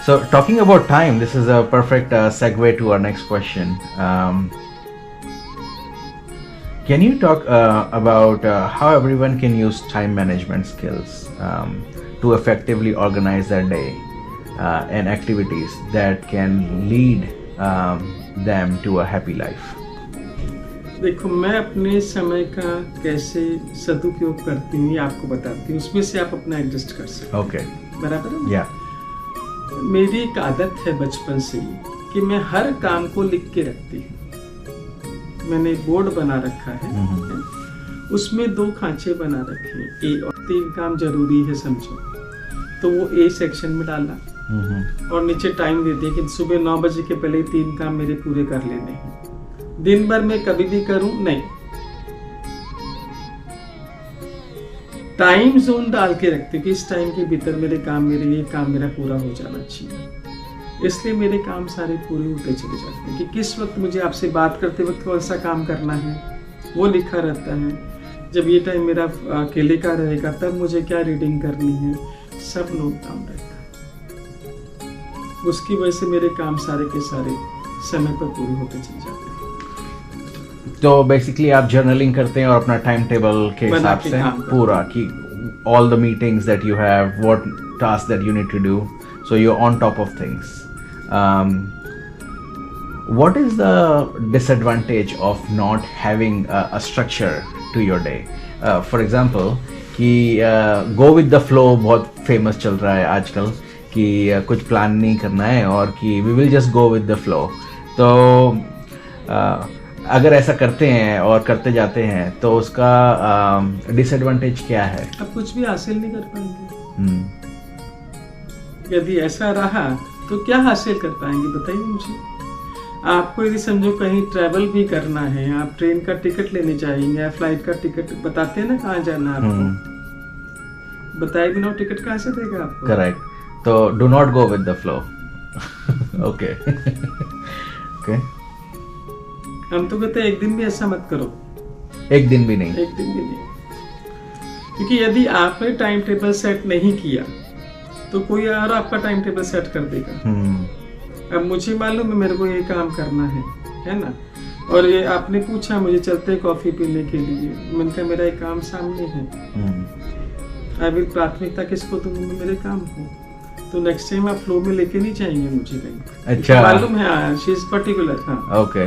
So talking about time, this is a perfect segue to our next question. Can you talk about how everyone can use time management skills to effectively organize their day and activities that can lead them to a happy life? देखो, मैं अपने समय का कैसे सदुपयोग करती हूँ ये आपको बताती हूँ, उसमें से आप अपना एडजस्ट कर सकते Okay. हैं, बराबर है ना? Yeah. मेरी एक आदत है बचपन से ही कि मैं हर काम को लिख के रखती हूँ। मैंने बोर्ड बना रखा है, उसमें 2 खांचे बना रखे हैं, ए और 3 काम जरूरी है समझो, तो वो ए सेक्शन में डाला और नीचे टाइम दे दिया कि सुबह 9 बजे के पहले 3 काम मेरे पूरे कर लेने हैं। दिन भर में कभी भी करूं नहीं, टाइम जोन डाल के रखते कि इस टाइम के भीतर मेरे ये काम मेरा पूरा हो जाना चाहिए। इसलिए मेरे काम सारे पूरे होते चले जाते हैं कि किस वक्त मुझे आपसे बात करते वक्त कौन सा काम करना है वो लिखा रहता है। जब ये टाइम मेरा अकेले का रहेगा तब मुझे क्या रीडिंग करनी है, सब नोट डाउन रहता है। उसकी वजह से मेरे काम सारे के सारे समय पर पूरे होते चले जाते हैं। तो बेसिकली आप जर्नलिंग करते हैं और अपना टाइम टेबल के हिसाब से पूरा कि all the meetings that you have, what tasks that you need to do, so you're on top of things. What is the disadvantage of not having a structure to your day? For example, कि go with the flow बहुत famous चल रहा है आजकल कि कुछ plan नहीं करना है और कि we will just go with the flow. तो अगर ऐसा करते हैं और करते जाते हैं तो उसका डिसएडवांटेज क्या है? आप कुछ भी हासिल नहीं कर पाएंगे। यदि ऐसा रहा तो क्या हासिल कर पाएंगे बताइए मुझे। आपको यदि समझो कहीं ट्रैवल भी करना है, आप ट्रेन का टिकट लेने जाएंगे या फ्लाइट का टिकट बताते हैं ना कहाँ जाना है आपको, बताए बिना टिकट कहाँ से देगा आपको? करेक्ट। तो do not go with the flow. Okay okay. हम तो कहते हैं एक दिन भी ऐसा मत करो। एक दिन भी नहीं? एक दिन भी नहीं, क्योंकि यदि आपने टाइम टेबल सेट नहीं किया तो कोई और आपका टाइम टेबल सेट कर देगा। अब मुझे मालूम है मेरे को ये काम करना है ना, और ये आपने पूछा मुझे चलते कॉफी पीने के लिए, मैंने कहा मेरा एक काम सामने है, अभी प्राथमिकता किसको दूंगी, मेरे काम को। तो नेक्स्ट टाइम आप फ्लो में लेके नहीं जाएंगे मुझे कहीं। अच्छा, मालूम है शी इज पर्टिकुलर। हाँ, ओके।